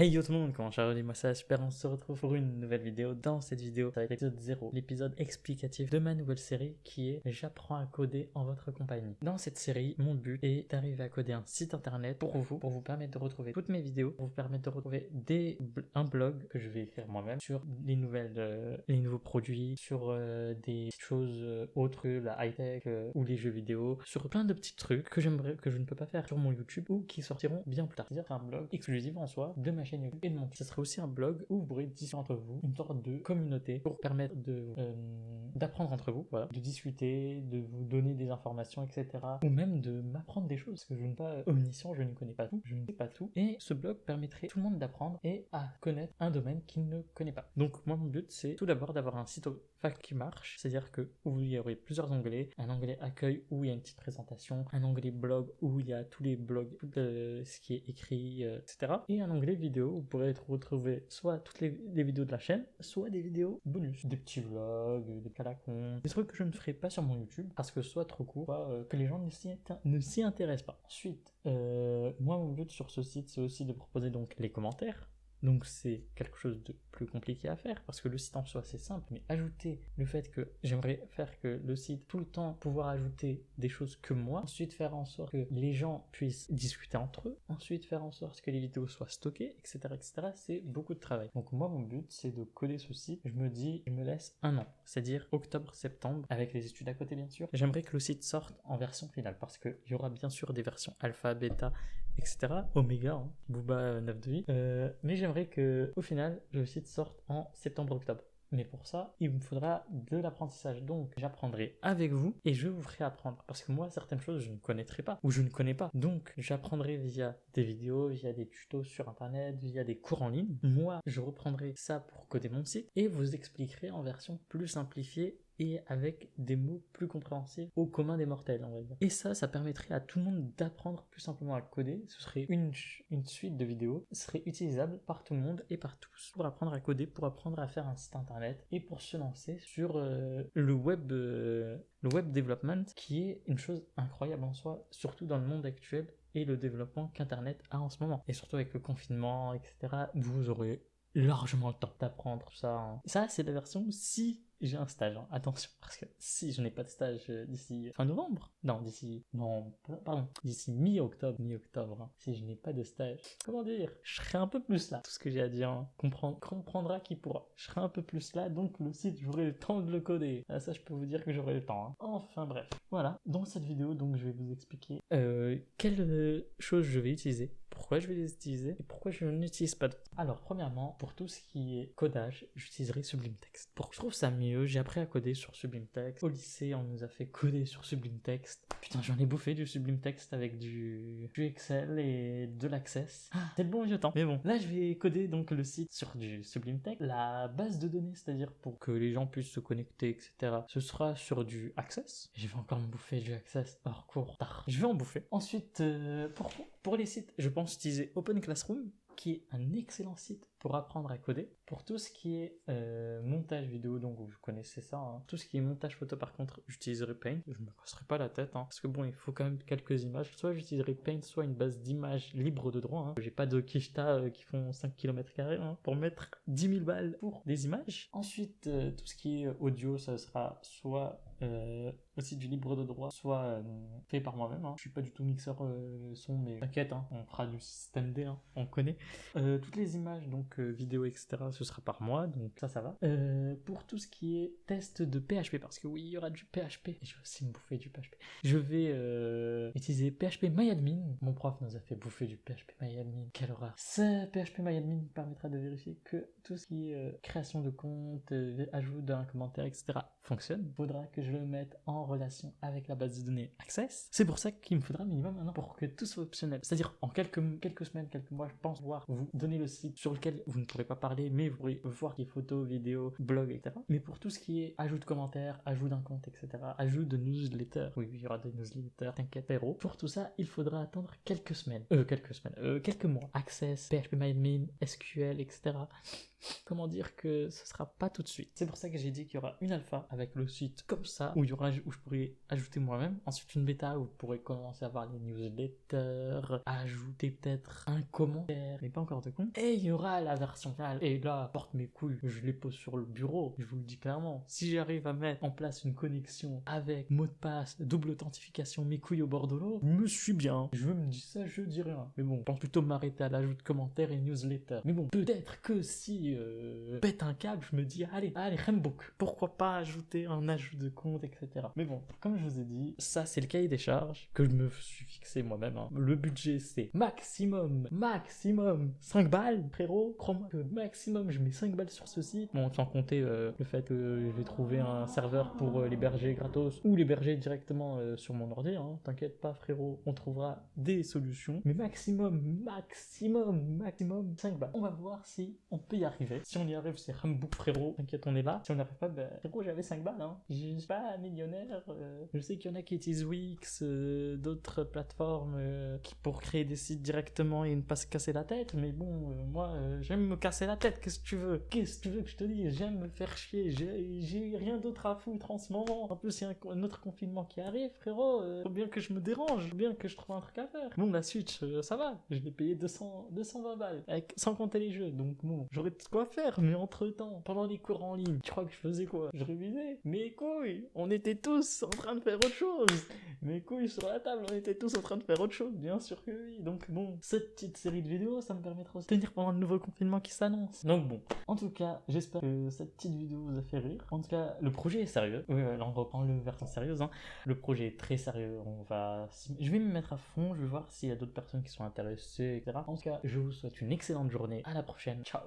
Hey yo tout le monde, comment ça va? Moi ça super, on se retrouve pour une nouvelle vidéo. Dans cette vidéo, ça va être l'épisode 0, l'épisode explicatif de ma nouvelle série qui est J'apprends à coder en votre compagnie. Dans cette série, mon but est d'arriver à coder un site internet pour vous permettre de retrouver toutes mes vidéos, pour vous permettre de retrouver un blog que je vais écrire moi-même sur les nouveaux produits, sur des choses autres que la high-tech ou les jeux vidéo, sur plein de petits trucs que je ne peux pas faire sur mon YouTube ou qui sortiront bien plus tard. C'est-à-dire un blog exclusif en soi de ma chaîne YouTube et de mon YouTube. Ce serait aussi un blog où vous pourrez discuter entre vous, une sorte de communauté pour permettre d'apprendre entre vous, voilà, de discuter, de vous donner des informations, etc. Ou même de m'apprendre des choses, parce que je ne suis pas omniscient, je ne connais pas tout, je ne sais pas tout. Et ce blog permettrait à tout le monde d'apprendre et à connaître un domaine qu'il ne connaît pas. Donc moi mon but c'est tout d'abord d'avoir un site qui marche, c'est-à-dire que où il y aurait plusieurs onglets, un onglet accueil où il y a une petite présentation, un onglet blog où il y a tous les blogs, tout ce qui est écrit, etc. Et un onglet vidéo où vous pourrez retrouver soit toutes les vidéos de la chaîne, soit des vidéos bonus, des petits vlogs, des calacons, des trucs que je ne ferai pas sur mon YouTube parce que soit trop court, soit que les gens ne s'y intéressent pas. Ensuite, moi mon but sur ce site c'est aussi de proposer donc les commentaires. Donc c'est quelque chose de plus compliqué à faire parce que le site en soi c'est simple, mais ajouter le fait que j'aimerais faire que le site tout le temps pouvoir ajouter des choses que moi, ensuite faire en sorte que les gens puissent discuter entre eux, ensuite faire en sorte que les vidéos soient stockées, etc. c'est beaucoup de travail. Donc moi mon but c'est de coder ce site, je me laisse un an, c'est-à-dire octobre-septembre, avec les études à côté bien sûr. J'aimerais que le site sorte en version finale parce qu'il y aura bien sûr des versions alpha, bêta, etc. Oméga, hein, Booba 9 de vie. Mais j'aimerais que au final le site sorte en septembre-octobre. Mais pour ça, il me faudra de l'apprentissage. Donc, j'apprendrai avec vous et je vous ferai apprendre. Parce que moi, certaines choses, je ne connaîtrai pas ou je ne connais pas. Donc, j'apprendrai via des vidéos, via des tutos sur Internet, via des cours en ligne. Moi, je reprendrai ça pour coder mon site et vous expliquerai en version plus simplifiée et avec des mots plus compréhensibles au commun des mortels, on va dire. Et ça permettrait à tout le monde d'apprendre plus simplement à coder. Ce serait une suite de vidéos, ce serait utilisable par tout le monde et par tous pour apprendre à coder, pour apprendre à faire un site internet et pour se lancer sur le web development, qui est une chose incroyable en soi, surtout dans le monde actuel et le développement qu'Internet a en ce moment. Et surtout avec le confinement, etc., vous aurez largement le temps d'apprendre tout ça. Hein. Ça, c'est la version si j'ai un stage, hein. Attention, parce que si je n'ai pas de stage d'ici fin novembre, d'ici mi-octobre, hein. Si je n'ai pas de stage, comment dire, je serai un peu plus là, tout ce que j'ai à dire, hein. Comprendra qui pourra. Je serai un peu plus là, donc le site, j'aurai le temps de le coder. Ça, je peux vous dire que j'aurai le temps, hein. Enfin bref, voilà, dans cette vidéo, donc je vais vous expliquer quelles choses je vais utiliser, pourquoi je vais les utiliser et pourquoi je n'utilise pas d'autres. Alors premièrement, pour tout ce qui est codage, j'utiliserai Sublime Text. Je trouve ça mieux, j'ai appris à coder sur Sublime Text. Au lycée, on nous a fait coder sur Sublime Text. Putain, j'en ai bouffé du Sublime Text avec du Excel et de l'Access. C'est le bon vieux temps. Mais bon, là je vais coder donc le site sur du Sublime Text. La base de données, c'est-à-dire pour que les gens puissent se connecter, etc. Ce sera sur du Access. Je vais encore me bouffer du Access hors cours tard. Je vais en bouffer. Ensuite, pour les sites, je pense utiliser Open Classroom, qui est un excellent site pour apprendre à coder. Pour tout ce qui est montage vidéo, donc vous connaissez ça, hein. Tout ce qui est montage photo par contre, j'utiliserai Paint, je me casserai pas la tête, hein, parce que bon, il faut quand même quelques images, soit j'utiliserai Paint, soit une base d'images libre de droit, hein. J'ai pas de Kishta qui font 5 km², hein, pour mettre 10 000 balles pour des images. Ensuite, tout ce qui est audio, ça sera soit aussi du libre de droit, soit fait par moi-même, hein. Je suis pas du tout mixeur son, mais t'inquiète, hein, on fera du système D, hein, on connaît. Toutes les images, donc vidéo, etc., ce sera par moi, donc ça va. Pour tout ce qui est test de PHP, parce que oui, il y aura du PHP, et je vais aussi me bouffer du PHP. Je vais utiliser PHPMyAdmin. Mon prof nous a fait bouffer du PHPMyAdmin. Quelle horreur. Ce PHPMyAdmin permettra de vérifier que tout ce qui est création de compte, ajout d'un commentaire, etc., fonctionne. Il faudra que je le mette en relation avec la base de données Access. C'est pour ça qu'il me faudra minimum un an pour que tout soit optionnel. C'est-à-dire en quelques semaines, quelques mois, je pense pouvoir vous donner le site sur lequel vous ne pourrez pas parler, mais vous pourrez voir les photos, vidéos, blogs, etc. Mais pour tout ce qui est ajout de commentaires, ajout d'un compte, etc., ajout de newsletters, oui, il y aura des newsletters, t'inquiète, héros. Pour tout ça, il faudra attendre quelques mois. Access, PHPMyAdmin, SQL, etc. comment dire que ce sera pas tout de suite. C'est pour ça que j'ai dit qu'il y aura une alpha avec le site comme ça, où je pourrais ajouter moi-même. Ensuite une bêta où vous pourrez commencer à voir les newsletters, ajouter peut-être un commentaire, mais pas encore de con. Et il y aura la version finale. Et là, porte mes couilles, je les pose sur le bureau, je vous le dis clairement. Si j'arrive à mettre en place une connexion avec mot de passe, double authentification, mes couilles au bord de l'eau, je me suis bien. Je me dis ça, je dis rien. Mais bon, je pense plutôt m'arrêter à l'ajout de commentaires et newsletter. Mais bon, peut-être que si pète un câble, je me dis allez, Rembook, pourquoi pas ajouter un ajout de compte, etc. Mais bon, comme je vous ai dit, ça c'est le cahier des charges que je me suis fixé moi-même. Hein. Le budget c'est maximum 5 balles, frérot. Crois-moi que maximum je mets 5 balles sur ce site. Bon, sans compter le fait que je vais trouver un serveur pour l'héberger gratos ou l'héberger directement sur mon ordi. Hein. T'inquiète pas, frérot, on trouvera des solutions. Mais maximum 5 balles. On va voir si on peut y arriver. Si on y arrive, c'est Rembook, frérot. T'inquiète, on est là. Si on n'y arrive pas, ben, frérot, j'avais 5 balles. Hein. Je suis pas millionnaire. Je sais qu'il y en a qui utilisent Wix, d'autres plateformes pour créer des sites directement et ne pas se casser la tête. Mais bon, moi, j'aime me casser la tête. Qu'est-ce que tu veux que je te dise? J'aime me faire chier. J'ai rien d'autre à foutre en ce moment. En plus, il y a un autre confinement qui arrive, frérot. Faut bien que je me dérange. Faut bien que je trouve un truc à faire. Bon, la Switch, ça va. Je l'ai payé 220 balles. Sans compter les jeux. Donc bon, j'aurais de quoi faire. Mais entre-temps, pendant les cours en ligne, tu crois que je faisais quoi? Je révisais. Mes couilles, on était tous en train de faire autre chose. Mes couilles sur la table, on était tous en train de faire autre chose. Bien sûr que oui. Donc bon, cette petite série de vidéos, ça me permettra aussi de tenir pendant le nouveau confinement qui s'annonce. Donc bon, en tout cas, j'espère que cette petite vidéo vous a fait rire. En tout cas, le projet est sérieux. Oui, là on reprend le version sérieuse. Hein. Le projet est très sérieux. Je vais me mettre à fond. Je vais voir s'il y a d'autres personnes qui sont intéressées, etc. En tout cas, je vous souhaite une excellente journée. À la prochaine. Ciao.